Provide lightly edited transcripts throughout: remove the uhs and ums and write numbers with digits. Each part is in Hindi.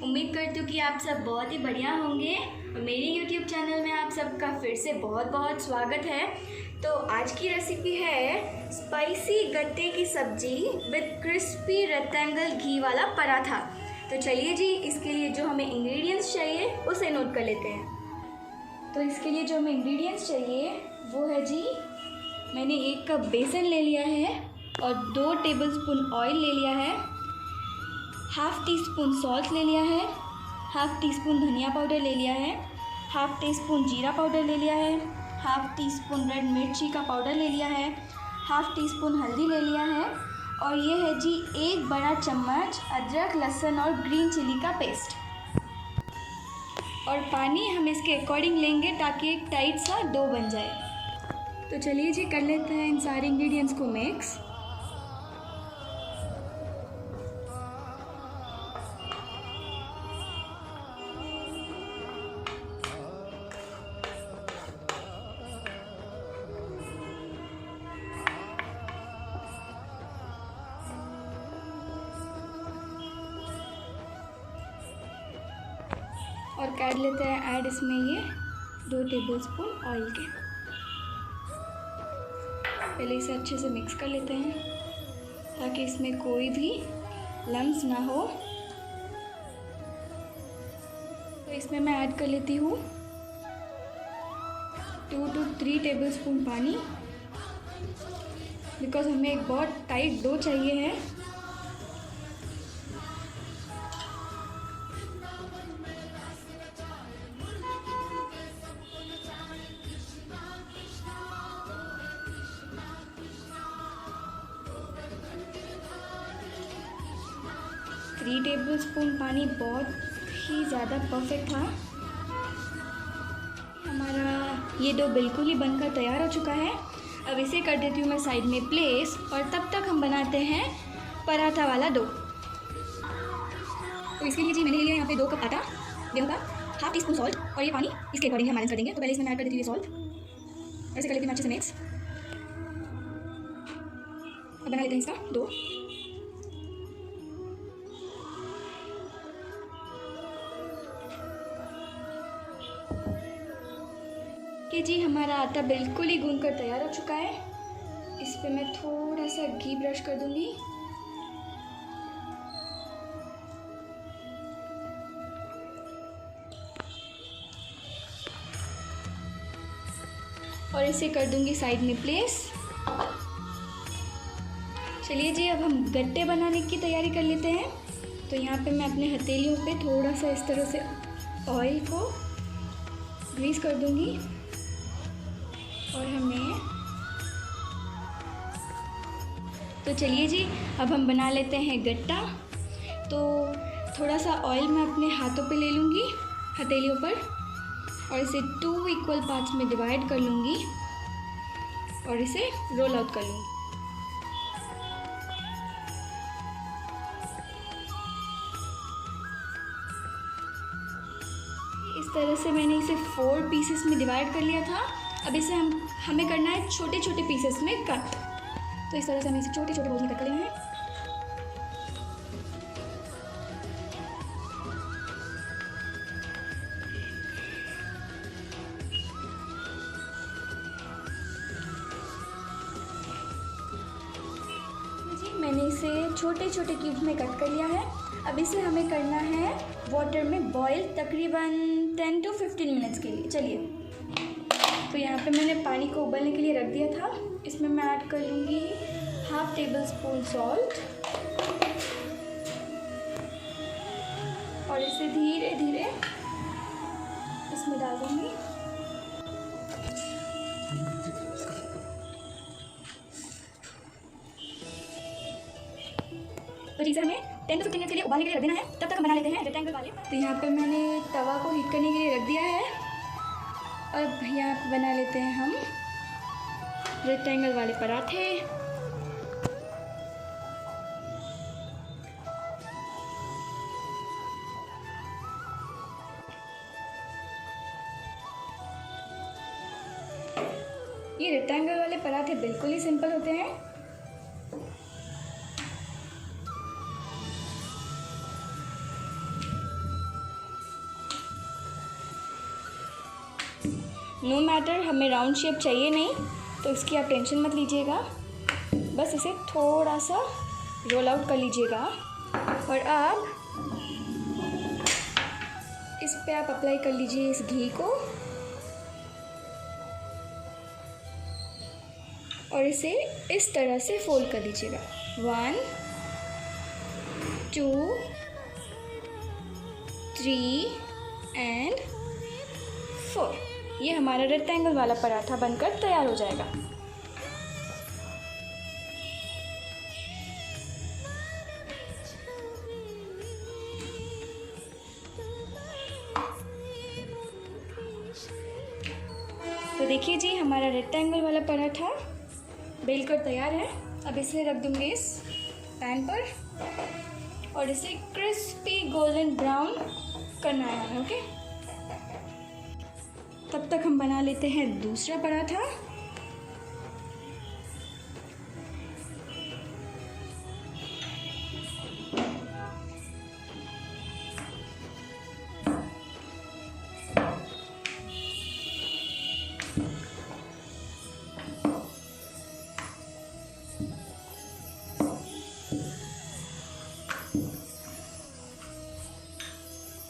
उम्मीद करती हूँ कि आप सब बहुत ही बढ़िया होंगे और मेरे YouTube चैनल में आप सबका फिर से बहुत बहुत स्वागत है। तो आज की रेसिपी है स्पाइसी गट्टे की सब्जी विद क्रिस्पी रेक्टेंगल घी वाला पराठा। तो चलिए जी, इसके लिए जो हमें इंग्रेडिएंट्स चाहिए उसे नोट कर लेते हैं। तो इसके लिए जो हमें इंग्रेडिएंट्स चाहिए वो है जी, मैंने 1 कप बेसन ले लिया है और 2 टेबलस्पून ऑयल ले लिया है, हाफ़ टी स्पून सॉल्ट ले लिया है, हाफ़ टी स्पून धनिया पाउडर ले लिया है, हाफ़ टी स्पून जीरा पाउडर ले लिया है, हाफ़ टी स्पून रेड मिर्ची का पाउडर ले लिया है, हाफ़ टी स्पून हल्दी ले लिया है और ये है जी 1 बड़ा चम्मच अदरक लहसुन और ग्रीन चिली का पेस्ट। और पानी हम इसके अकॉर्डिंग लेंगे ताकि एक टाइट सा डो बन जाए। तो चलिए जी, कर लेते हैं इन सारे इंग्रेडिएंट्स को मिक्स। और कर लेते हैं ऐड इसमें ये 2 टेबलस्पून ऑयल के। पहले इसे अच्छे से मिक्स कर लेते हैं ताकि इसमें कोई भी लम्स ना हो। तो इसमें मैं ऐड कर लेती हूँ 2 to 3 टेबलस्पून पानी, बिकॉज हमें एक बहुत टाइट डो चाहिए है। थ्री टेबलस्पून पानी बहुत ही ज़्यादा परफेक्ट था। हमारा ये डो बिल्कुल ही बनकर तैयार हो चुका है। अब इसे कर देती हूँ मैं साइड में प्लेस और तब तक हम बनाते हैं पराठा वाला डो। तो इसके लिए जी मैंने लिया यहाँ पे 2 कप आटा, गेहूँ का, हाफ़ टी स्पून सॉल्ट और ये पानी इसके अकॉर्डिंग हम मैनेज कर देंगे। तो पहले इसमें ऐड कर देती हूँ ये सॉल्ट और इसे कर लेती हूँ अच्छे से मिक्स। अब बना लेते हैं इसका डो। कि जी हमारा आटा बिल्कुल ही गूंद कर तैयार हो चुका है। इस पे मैं थोड़ा सा घी ब्रश कर दूंगी और इसे कर दूंगी साइड में प्लेस। चलिए जी, अब हम गट्टे बनाने की तैयारी कर लेते हैं। तो यहाँ पे मैं अपने हथेलियों पे थोड़ा सा इस तरह से ऑयल को ग्रीस कर दूंगी और हमें तो चलिए जी, अब हम बना लेते हैं गट्टा। तो थोड़ा सा ऑयल मैं अपने हाथों पे ले लूँगी, हथेलियों पर, और इसे 2 इक्वल पार्ट्स में डिवाइड कर लूँगी और इसे रोल आउट कर लूँगी। इस तरह से मैंने इसे 4 पीसेस में डिवाइड कर लिया था। अब इसे हमें करना है छोटे छोटे पीसेस में कट। तो इस तरह से हमें इसे छोटे छोटे बॉल्स में कट कर लेना है। जी मैंने इसे छोटे छोटे क्यूब्स में कट कर लिया है। अब इसे हमें करना है वाटर में बॉईल तकरीबन 10 to 15 मिनट्स के लिए। चलिए, तो यहाँ पे मैंने पानी को उबलने के लिए रख दिया था। इसमें मैं ऐड कर लूँगी हाफ़ टेबल स्पून सॉल्ट और इसे धीरे धीरे इसमें डाल दूँगी। तो चीज़ें हमें 10 to 15 मिनट के लिए उबालने के लिए रख देना है। तब तक हम बना लेते हैं रेक्टेंगल वाले। तो यहाँ पे मैंने तवा को हीट करने के लिए रख दिया है। अब यहाँ पे बना लेते हैं हम रेक्टेंगल वाले पराठे। ये रेक्टेंगल वाले पराठे बिल्कुल ही सिंपल होते हैं। नो मैटर हमें राउंड शेप चाहिए नहीं, तो इसकी आप टेंशन मत लीजिएगा। बस इसे थोड़ा सा रोल आउट कर लीजिएगा और अब इस पे आप अप्लाई कर लीजिए इस घी को और इसे इस तरह से फोल्ड कर लीजिएगा। 1 2 3 एंड 4। ये हमारा रेक्टेंगल वाला पराठा बनकर तैयार हो जाएगा। तो देखिए जी, हमारा रेक्टेंगल वाला पराठा बेलकर तैयार है। अब इसे रख दूँगी इस पैन पर और इसे क्रिस्पी गोल्डन ब्राउन करना है। ओके, तब तक हम बना लेते हैं दूसरा पराठा।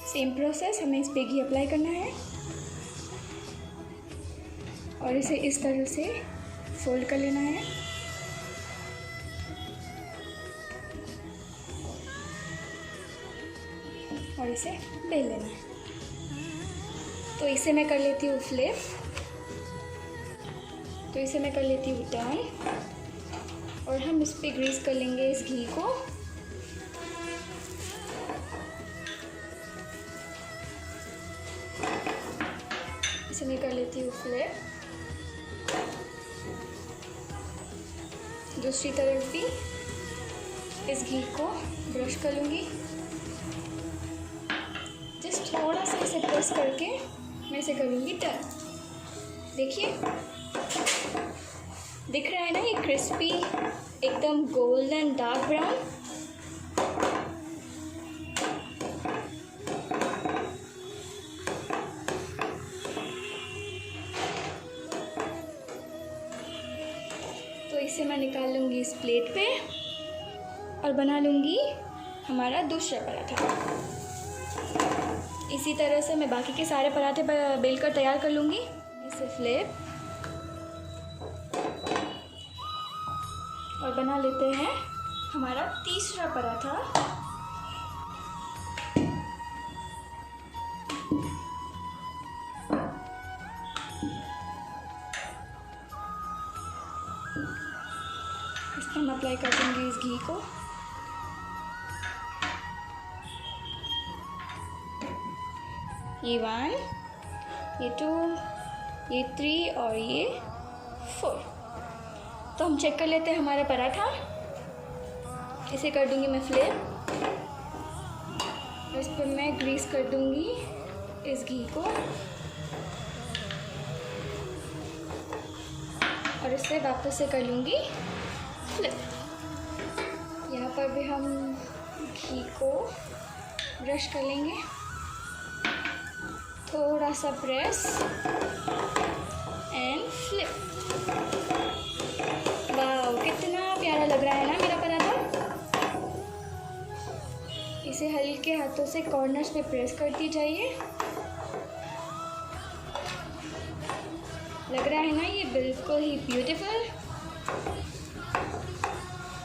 सेम प्रोसेस, हमें इस पे घी अप्लाई करना है और इसे इस तरह से फोल्ड कर लेना है। और इसे बेल लेना है। तो इसे मैं कर लेती हूँ फ्लिप, तो इसे मैं कर लेती हूँ टर्न और हम इस पे ग्रीस कर लेंगे इस घी को। इसे मैं कर लेती हूँ फ्लिप, दूसरी तरफ भी इस घी को ब्रश कर लूँगी। जस्ट थोड़ा सा इसे प्रेस करके मैं इसे करूँगी टर्न। देखिए, दिख रहा है ना ये क्रिस्पी एकदम गोल्डन डार्क ब्राउन। तो इसे मैं निकाल लूँगी इस प्लेट पे और बना लूँगी हमारा दूसरा पराठा। इसी तरह से मैं बाकी के सारे पराठे बेलकर तैयार कर लूँगी। इसे फ्लिप और बना लेते हैं हमारा तीसरा पराठा। इस पर हम अप्लाई कर दूँगी इस घी को। ये 1, ये 2, ये 3 और ये 4। तो हम चेक कर लेते हैं हमारा पराठा। इसे कर दूँगी मैं फ्लिप, इस पर मैं ग्रीस कर दूँगी इस घी को और इससे वापस से कर लूँगी फ्लिप। यहाँ पर भी हम घी को ब्रश कर लेंगे, थोड़ा सा प्रेस एंड फ्लिप। वाह, कितना प्यारा लग रहा है ना मेरा पराठा। इसे हल्के हाथों से कॉर्नर्स पे प्रेस करती जाइए। लग रहा है ना ये बिल्कुल ही ब्यूटीफुल।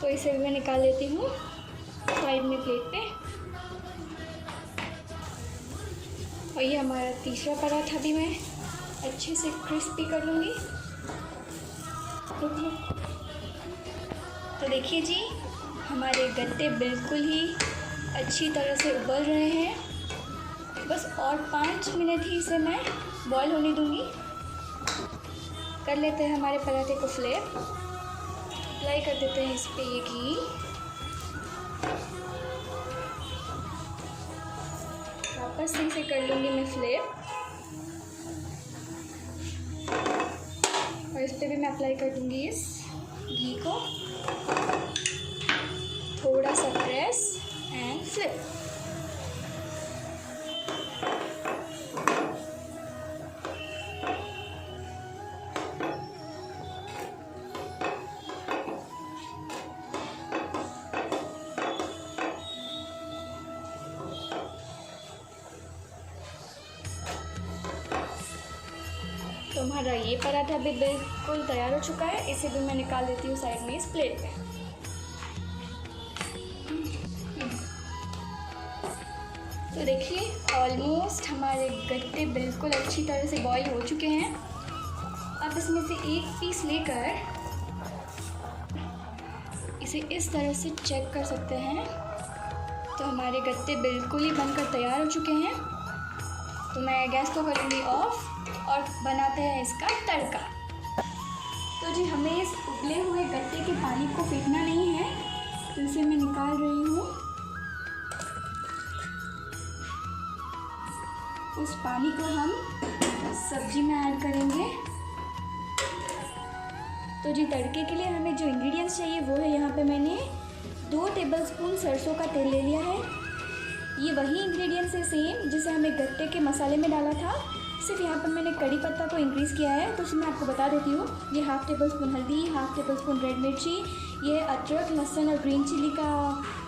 तो इसे भी मैं निकाल लेती हूँ साइड में प्लेट पे। और ये हमारा तीसरा पराठा भी मैं अच्छे से क्रिस्पी कर लूँगी। तो देखिए जी, हमारे गट्टे बिल्कुल ही अच्छी तरह से उबल रहे हैं। बस और 5 मिनट ही इसे मैं बॉईल होने दूँगी। कर लेते हैं हमारे पराठे को फ्लिप, अप्लाई कर देते हैं इस पे ये घी। वापस से इसे कर लूँगी मैं फ्लिप और इस पे भी मैं अप्लाई कर दूँगी इस घी को। थोड़ा सा प्रेस एंड फ्लिप। तो हमारा ये पराठा भी बिल्कुल तैयार हो चुका है। इसे भी मैं निकाल देती हूँ साइड में इस प्लेट में। तो देखिए ऑलमोस्ट हमारे गट्टे बिल्कुल अच्छी तरह से बॉईल हो चुके हैं। अब इसमें से एक पीस लेकर इसे इस तरह से चेक कर सकते हैं। तो हमारे गट्टे बिल्कुल ही बनकर तैयार हो चुके हैं। तो मैं गैस को करूँगी ऑफ और बनाते हैं इसका तड़का। तो जी हमें इस उबले हुए गट्टे के पानी को फेंकना नहीं है, तो इसे मैं निकाल रही हूँ। उस पानी को हम सब्जी में ऐड करेंगे। तो जी तड़के के लिए हमें जो इंग्रेडिएंट्स चाहिए वो है, यहाँ पे मैंने 2 टेबलस्पून सरसों का तेल ले लिया है। ये वही इंग्रेडिएंट्स है सेम जिसे हमें गट्टे के मसाले में डाला था, सिर्फ यहाँ पर मैंने कड़ी पत्ता को इंक्रीज़ किया है। तो उसमें आपको बता देती हूँ, ये 1/2 टेबलस्पून हल्दी, 1/2 टेबलस्पून रेड मिर्ची, ये अदरक लहसुन और ग्रीन चिली का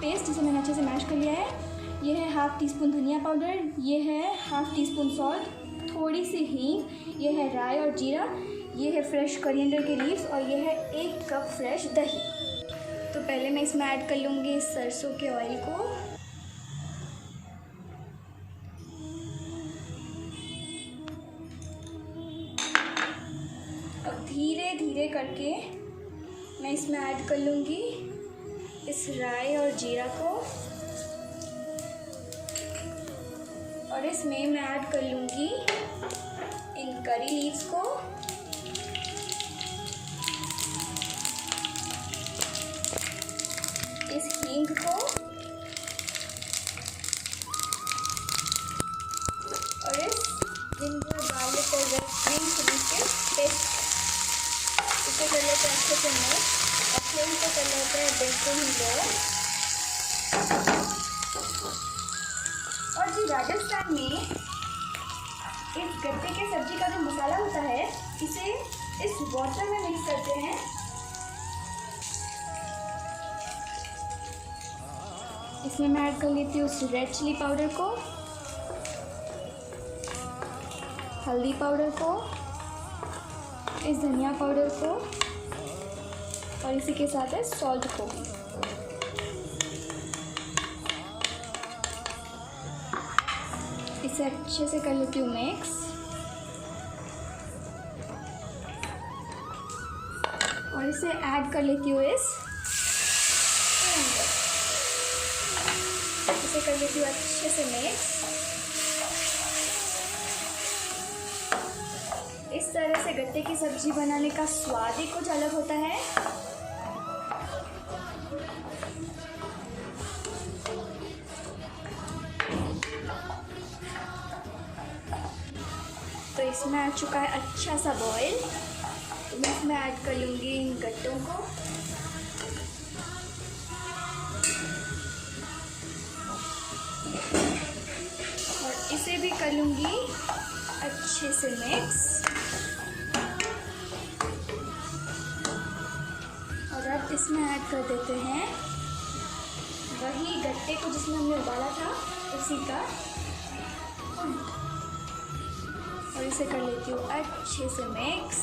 पेस्ट जिसे मैंने अच्छे से मैश कर लिया है। ये है 1/2 टीस्पून धनिया पाउडर, ये है 1/2 टीस्पून सॉल्ट, थोड़ी सी हींग, ये है राई और जीरा, ये है फ्रेश कोरिएंडर के लीव्स और ये है 1 कप फ्रेश दही। तो पहले मैं इसमें ऐड कर लूँगी सरसों के ऑयल को। अब धीरे धीरे करके मैं इसमें ऐड कर लूँगी इस राई और जीरा को, और इसमें मैं ऐड कर लूँगी इन करी लीव्स को, इस हींग को और इस जिंजर गार्लिक और रेड ग्रीन चिली के पेस्ट। इसे कर लेते हैं अच्छे से मिक्स और फ्लेम को कर लेते हैं बिल्कुल ही लो। और जी राजस्थान में इस गट्टे के सब्जी का जो मसाला होता है इसे इस वाटर में मिक्स करते हैं। इसमें मैं ऐड कर लेती हूँ उस रेड चिली पाउडर को, हल्दी पाउडर को, इस धनिया पाउडर को और इसी के साथ है सॉल्ट को भी। इसे अच्छे से कर लेती हूँ मिक्स और इसे ऐड कर लेती हूँ इसे कर लेती हूँ अच्छे से मिक्स। इस तरह से गट्टे की सब्जी बनाने का स्वाद ही कुछ अलग होता है। तो इसमें आ चुका है अच्छा सा बॉईल। तो मैं इसमें ऐड कर लूँगी इन गट्टों को। और इसे भी कर लूँगी अच्छे से मिक्स। और अब इसमें ऐड कर देते हैं वही गट्टे को जिसमें हमने उबाला था उसी का, और इसे कर लेती हूँ अच्छे से मिक्स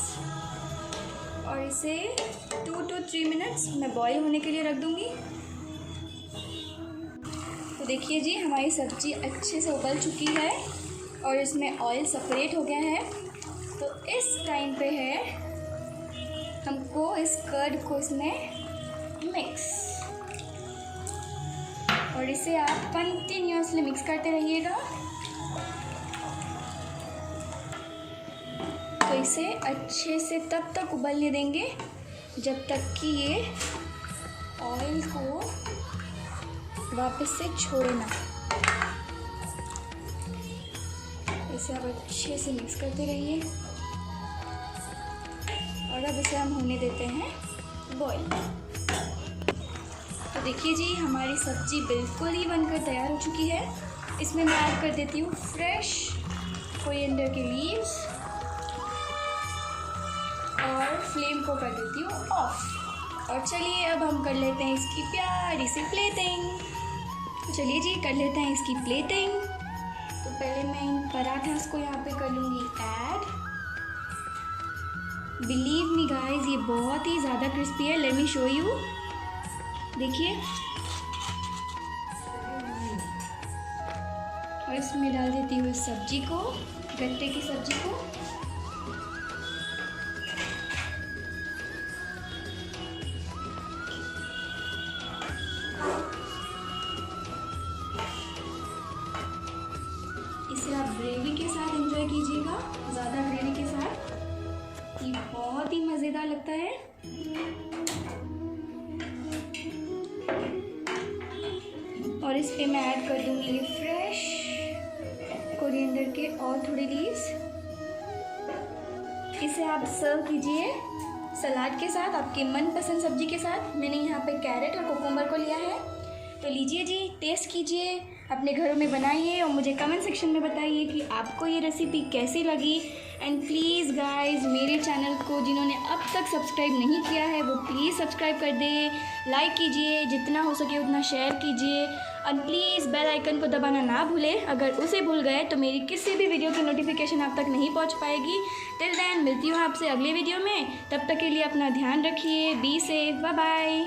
और इसे 2 to 3 मिनट्स मैं बॉईल होने के लिए रख दूँगी। तो देखिए जी हमारी सब्ज़ी अच्छे से उबल चुकी है और इसमें ऑयल सेपरेट हो गया है। तो इस टाइम पे है हमको इस कर्ड को इसमें मिक्स, और इसे आप कंटिन्यूअसली मिक्स करते रहिएगा। तो इसे अच्छे से तब तक उबलने देंगे जब तक कि ये ऑयल को वापस से छोड़े ना। इसे आप अच्छे से मिक्स करते रहिए और अब इसे हम होने देते हैं बॉईल। तो देखिए जी हमारी सब्ज़ी बिल्कुल ही बनकर तैयार हो चुकी है। इसमें मैं ऐड कर देती हूँ फ्रेश कोरिएंडर के लीव्स और फ्लेम को कर देती हूँ ऑफ। और चलिए अब हम कर लेते हैं इसकी प्यारी सी प्लेटिंग। तो चलिए जी कर लेते हैं इसकी प्लेटिंग। तो पहले मैं इन पराठास को यहाँ पे कर लूँगी ऐड। बिलीव मी गाइस, ये बहुत ही ज़्यादा क्रिस्पी है। Let me show you. देखिए, और इसमें डाल देती हूँ सब्जी को, गट्टे की सब्जी को। इसे आप ग्रेवी के साथ एंजॉय कीजिएगा, ज़्यादा ग्रेवी के साथ। ये बहुत ही मज़ेदार लगता है। और इस पे मैं ऐड कर दूंगी ये फ्रेश कोरिएंडर के और थोड़े लीव्स। इसे आप सर्व कीजिए सलाद के साथ, आपके मनपसंद सब्जी के साथ। मैंने यहाँ पे कैरेट और कुकुम्बर को लिया है। तो लीजिए जी, टेस्ट कीजिए, अपने घरों में बनाइए और मुझे कमेंट सेक्शन में बताइए कि आपको ये रेसिपी कैसी लगी। एंड प्लीज़ गाइस, मेरे चैनल को जिन्होंने अब तक सब्सक्राइब नहीं किया है वो प्लीज़ सब्सक्राइब कर दे, लाइक कीजिए, जितना हो सके उतना शेयर कीजिए, और प्लीज़ बेल आइकन को दबाना ना भूलें। अगर उसे भूल गए तो मेरी किसी भी वीडियो की नोटिफिकेशन आप तक नहीं पहुंच पाएगी। टिल देन मिलती हूँ आपसे अगले वीडियो में। तब तक के लिए अपना ध्यान रखिए। Be safe, bye bye.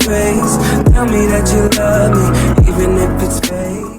Tell me that you love me, even if it's fake.